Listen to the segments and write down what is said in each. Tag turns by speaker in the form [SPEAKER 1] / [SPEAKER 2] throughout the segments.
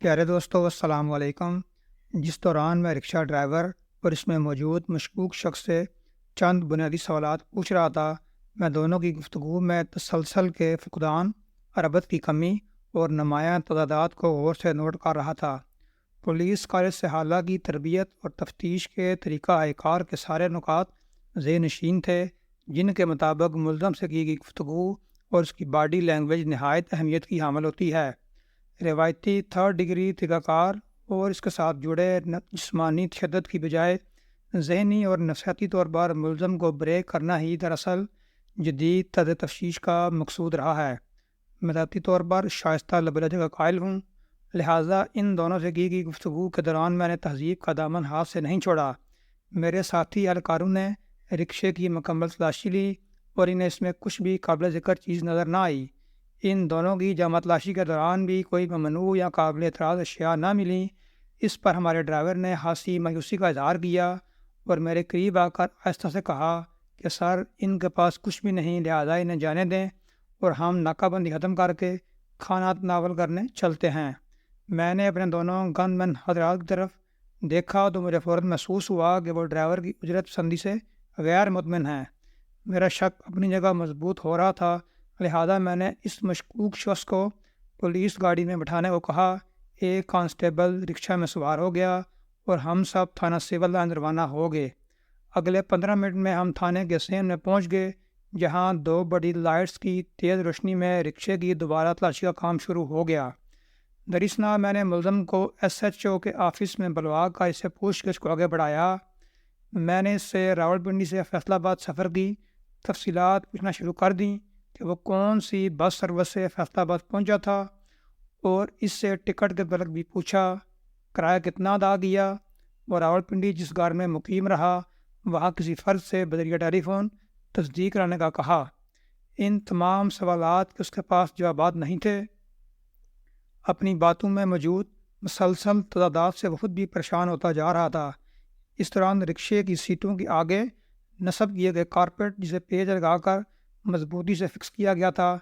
[SPEAKER 1] پیارے دوستو السلام علیکم۔ جس دوران میں رکشہ ڈرائیور اور اس میں موجود مشکوک شخص سے چند بنیادی سوالات پوچھ رہا تھا، میں دونوں کی گفتگو میں تسلسل کے فقدان، ربط کی کمی اور نمایاں تضادات کو غور سے نوٹ کر رہا تھا۔ پولیس کالج سے حالہ کی تربیت اور تفتیش کے طریقہ کار کے سارے نکات ذہن نشین تھے، جن کے مطابق ملزم سے کی گئی گفتگو اور اس کی باڈی لینگویج نہایت اہمیت کی حامل ہوتی ہے۔ روایتی تھرڈ ڈگری طریقہ کار اور اس کے ساتھ جڑے جسمانی تشدد کی بجائے ذہنی اور نفسیاتی طور پر ملزم کو بریک کرنا ہی دراصل جدید طرز تفتیش کا مقصود رہا ہے۔ میں ذاتی طور پر شائستہ لب لہجے کا قائل ہوں، لہٰذا ان دونوں سے کی گئی گفتگو کے دوران میں نے تہذیب کا دامن ہاتھ سے نہیں چھوڑا۔ میرے ساتھی اہلکاروں نے رکشے کی مکمل تلاشی لی اور انہیں اس میں کچھ بھی قابل ذکر چیز نظر نہ آئی۔ ان دونوں کی جامع تلاشی کے دوران بھی کوئی ممنوع یا قابل اعتراض اشیاء نہ ملیں۔ اس پر ہمارے ڈرائیور نے حاسی مایوسی کا اظہار کیا اور میرے قریب آ کر آہستہ سے کہا کہ سر، ان کے پاس کچھ بھی نہیں، لہٰذا انہیں جانے دیں اور ہم ناکہ بندی ختم کر کے کھانا تناول کرنے چلتے ہیں۔ میں نے اپنے دونوں گن مین حضرات کی طرف دیکھا تو مجھے فوراً محسوس ہوا کہ وہ ڈرائیور کی اجرت پسندی سے غیر مطمئن ہیں۔ میرا شک اپنی جگہ مضبوط ہو رہا تھا، لہذا میں نے اس مشکوک شخص کو پولیس گاڑی میں بٹھانے کو کہا۔ ایک کانسٹیبل رکشہ میں سوار ہو گیا اور ہم سب تھانہ سول لائن روانہ ہو گئے۔ اگلے 15 منٹ میں ہم تھانے کے سین میں پہنچ گئے، جہاں 2 بڑی لائٹس کی تیز روشنی میں رکشے کی دوبارہ تلاشی کا کام شروع ہو گیا۔ دراصل میں نے ملزم کو SHO کے آفس میں بلوا کر اسے پوچھ گچھ کو آگے بڑھایا۔ میں نے اس سے راولپنڈی سے فیصل آباد سفر کی تفصیلات پوچھنا شروع کر دیں کہ وہ کون سی بس سروس سے فیصل آباد پہنچا تھا، اور اس سے ٹکٹ کے متعلق بھی پوچھا، کرایہ کتنا ادا کیا، اور راولپنڈی جس گھر میں مقیم رہا وہاں کسی فرد سے بذریعہ ٹیلی فون تصدیق کرانے کا کہا۔ ان تمام سوالات کے اس کے پاس جوابات نہیں تھے۔ اپنی باتوں میں موجود مسلسل تضادات سے وہ خود بھی پریشان ہوتا جا رہا تھا۔ اس دوران رکشے کی سیٹوں کے آگے نصب کیے گئے کارپیٹ، جسے پیچ لگا کر مضبوطی سے فکس کیا گیا تھا،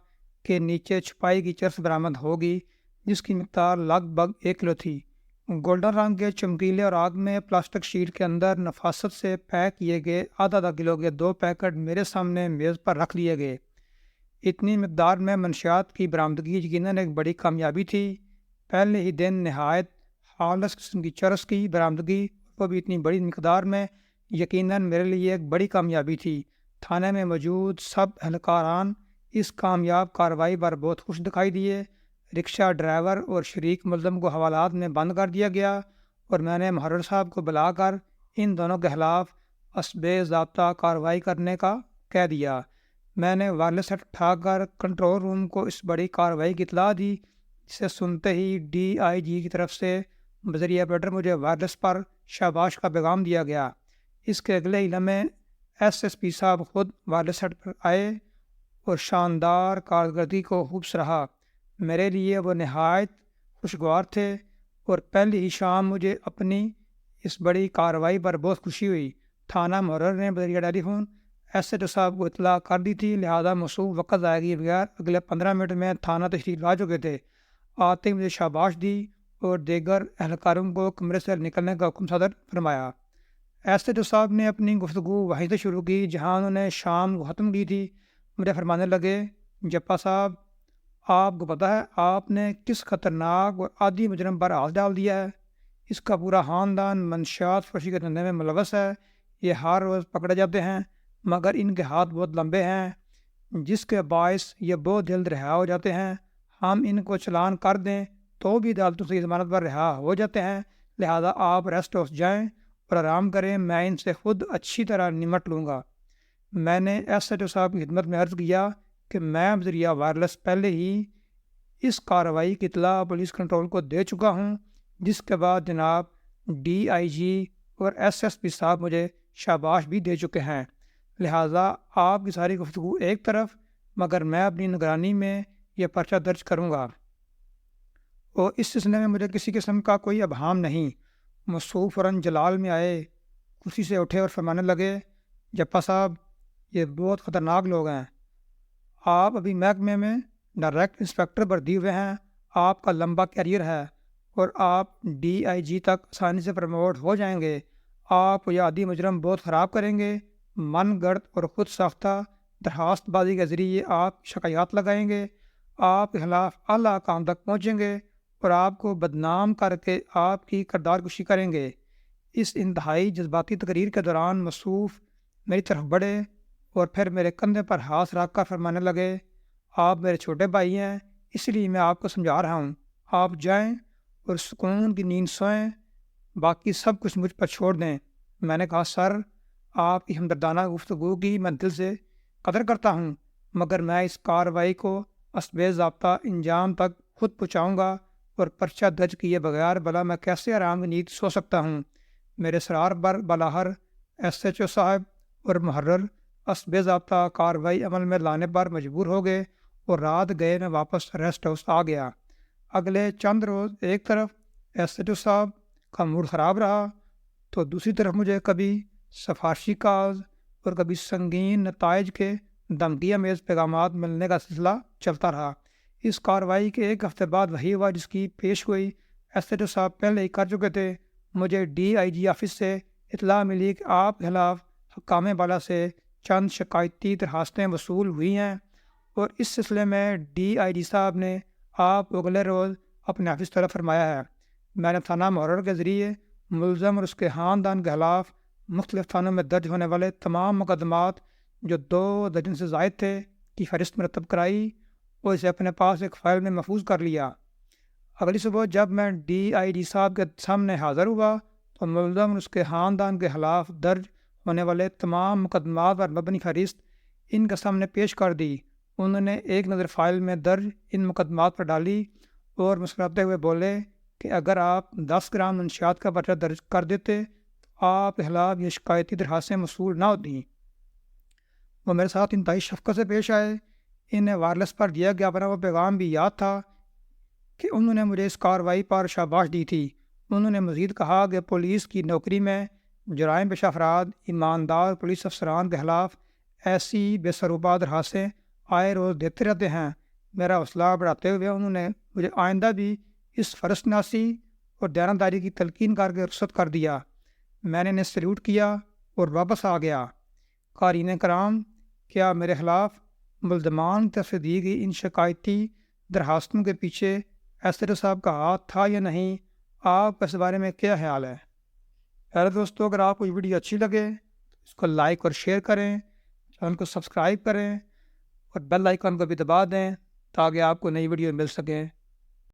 [SPEAKER 1] کہ نیچے چھپائی کی چرس برآمد ہوگی، جس کی مقدار لگ بھگ 1 کلو تھی۔ گولڈن رنگ کے چمکیلے اور آگ میں پلاسٹک شیٹ کے اندر نفاست سے پیک کیے گئے آدھا کلو کے 2 پیکٹ میرے سامنے میز پر رکھ لیے گئے۔ اتنی مقدار میں منشیات کی برآمدگی یقیناً ایک بڑی کامیابی تھی۔ پہلے ہی دن نہایت خالص قسم کی چرس کی برآمدگی، وہ بھی اتنی بڑی مقدار میں، یقیناً میرے لیے ایک بڑی کامیابی تھی۔ تھانے میں موجود سب اہلکاران اس کامیاب کارروائی پر بہت خوش دکھائی دیے۔ رکشہ ڈرائیور اور شریک ملزم کو حوالات میں بند کر دیا گیا اور میں نے محرر صاحب کو بلا کر ان دونوں کے خلاف حسب ضابطہ کارروائی کرنے کا کہہ دیا۔ میں نے وائرلیس سیٹ اٹھا کر کنٹرول روم کو اس بڑی کارروائی کی اطلاع دی، جسے سنتے ہی DIG کی طرف سے بذریعہ آپریٹر مجھے وائرلیس پر شاباش کا پیغام دیا گیا۔ اس کے اگلے ہی لمحے SSP صاحب خود وائرلیس سیٹ پر آئے اور شاندار کارکردگی کو خوب سراہا۔ میرے لیے وہ نہایت خوشگوار تھے اور پہلی ہی شام مجھے اپنی اس بڑی کارروائی پر بہت خوشی ہوئی۔ تھانہ محرر نے بذریعہ ٹیلی فون SHO صاحب کو اطلاع کر دی تھی، لہذا موصوف وقت ضائع کیے بغیر اگلے 15 منٹ میں تھانہ تشریف لا چکے تھے۔ آتے ہی مجھے شاباش دی اور دیگر اہلکاروں کو کمرے سے نکلنے کا حکم صادر فرمایا۔ SHO صاحب نے اپنی گفتگو وہیں سے شروع کی جہاں انہوں نے شام کو ختم کی تھی۔ مجھے فرمانے لگے، جپا صاحب، آپ کو پتہ ہے آپ نے کس خطرناک اور عادی مجرم پر ہاتھ ڈال دیا ہے؟ اس کا پورا خاندان منشیات فروشی کے دھندے میں ملوث ہے۔ یہ ہر روز پکڑے جاتے ہیں، مگر ان کے ہاتھ بہت لمبے ہیں، جس کے باعث یہ بہت جلد رہا ہو جاتے ہیں۔ ہم ان کو چلان کر دیں تو بھی عدالتوں سے ضمانت پر رہا ہو جاتے ہیں، لہذا آپ ریسٹ ہاؤس جائیں اور آرام کریں، میں ان سے خود اچھی طرح نمٹ لوں گا۔ میں نے SHO صاحب کی خدمت میں عرض کیا کہ میں بذریعہ وائرلیس پہلے ہی اس کارروائی کی اطلاع پولیس کنٹرول کو دے چکا ہوں، جس کے بعد جناب DIG اور SSP صاحب مجھے شاباش بھی دے چکے ہیں، لہٰذا آپ کی ساری گفتگو ایک طرف، مگر میں اپنی نگرانی میں یہ پرچہ درج کروں گا، اور اس سلسلے میں مجھے کسی قسم کا کوئی ابہام نہیں۔ موصوف فوراً جلال میں آئے، کرسی سے اٹھے اور فرمانے لگے، جپا صاحب، یہ بہت خطرناک لوگ ہیں۔ آپ ابھی محکمے میں ڈائریکٹ انسپکٹر بردی ہوئے ہیں، آپ کا لمبا کیریئر ہے، اور آپ DIG تک آسانی سے پروموٹ ہو جائیں گے۔ آپ یا عادی مجرم بہت خراب کریں گے، من گڑت اور خود ساختہ درخواست بازی کے ذریعے آپ شکایات لگائیں گے، آپ کے خلاف اعلیٰ کام تک پہنچیں گے اور آپ کو بدنام کر کے آپ کی کردار کشی کریں گے۔ اس انتہائی جذباتی تقریر کے دوران مصروف میری طرف بڑھے اور پھر میرے کندھے پر ہاتھ رکھ کر فرمانے لگے، آپ میرے چھوٹے بھائی ہیں، اس لیے میں آپ کو سمجھا رہا ہوں، آپ جائیں اور سکون کی نیند سوئیں، باقی سب کچھ مجھ پر چھوڑ دیں۔ میں نے کہا، سر، آپ کی ہمدردانہ گفتگو کی میں دل سے قدر کرتا ہوں، مگر میں اس کارروائی کو اسبِ ضابطہ انجام تک خود پہنچاؤں گا اور پرچہ درج کیے بغیر بھلا میں کیسے آرام کی نیند سو سکتا ہوں؟ میرے اسرار پر بالاحر SHO صاحب اور محرر اسبِ ضابطہ کارروائی عمل میں لانے پر مجبور ہو گئے اور رات گئے میں واپس ریسٹ ہاؤس آ گیا۔ اگلے چند روز ایک طرف SHO صاحب کا موڈ خراب رہا تو دوسری طرف مجھے کبھی سفارشی کالز اور کبھی سنگین نتائج کے دھمکی آمیز پیغامات ملنے کا سلسلہ چلتا رہا۔ اس کارروائی کے ایک ہفتے بعد وہی ہوا جس کی پیش گوئی SHO صاحب پہلے ہی کر چکے تھے۔ مجھے DIG آفس سے اطلاع ملی کہ آپ کے خلاف حکام بالا سے چند شکایتی درخواستیں وصول ہوئی ہیں اور اس سلسلے میں DIG صاحب نے آپ کو اگلے روز اپنے آفس طرف فرمایا ہے۔ میں نے تھانہ محرر کے ذریعے ملزم اور اس کے خاندان کے خلاف مختلف تھانوں میں درج ہونے والے تمام مقدمات جو 2 درجن سے زائد تھے کی فہرست مرتب کرائی اور اسے اپنے پاس ایک فائل میں محفوظ کر لیا۔ اگلی صبح جب میں DIG صاحب کے سامنے حاضر ہوا تو ملزم اور اس کے خاندان کے خلاف درج ہونے والے تمام مقدمات پر مبنی فہرست ان کے سامنے پیش کر دی۔ انہوں نے ایک نظر فائل میں درج ان مقدمات پر ڈالی اور مسکراتے ہوئے بولے کہ اگر آپ 10 گرام منشیات کا پرچہ درج کر دیتے تو آپ کے خلاف یہ شکایتی درخواستیں موصول نہ ہوتیں۔ وہ میرے ساتھ انتہائی شفقت سے پیش آئے۔ انہیں وائرلیس پر دیا گیا اپنا وہ پیغام بھی یاد تھا کہ انہوں نے مجھے اس کارروائی پر شاباش دی تھی۔ انہوں نے مزید کہا کہ پولیس کی نوکری میں جرائم پیشہ افراد ایماندار پولیس افسران کے خلاف ایسی بے سروپا درخواستیں آئے روز دیتے رہتے ہیں۔ میرا حوصلہ بڑھاتے ہوئے انہوں نے مجھے آئندہ بھی اس فرض شناسی اور دیانتداری کی تلقین کر کے رخصت کر دیا۔ میں نے انہیں سلیوٹ کیا اور واپس آ گیا۔ قارئین کرام، کیا میرے خلاف ملزمان کی طرف سے دی گئی ان شکایتی درخواستوں کے پیچھے SHO صاحب کا ہاتھ تھا یا نہیں؟ آپ کا اس بارے میں کیا خیال ہے؟ پیارے دوستو، اگر آپ کو یہ ویڈیو اچھی لگے تو اس کو لائک اور شیئر کریں، چینل کو سبسکرائب کریں اور بیل آئیکن کو بھی دبا دیں تاکہ آپ کو نئی ویڈیو مل سکیں۔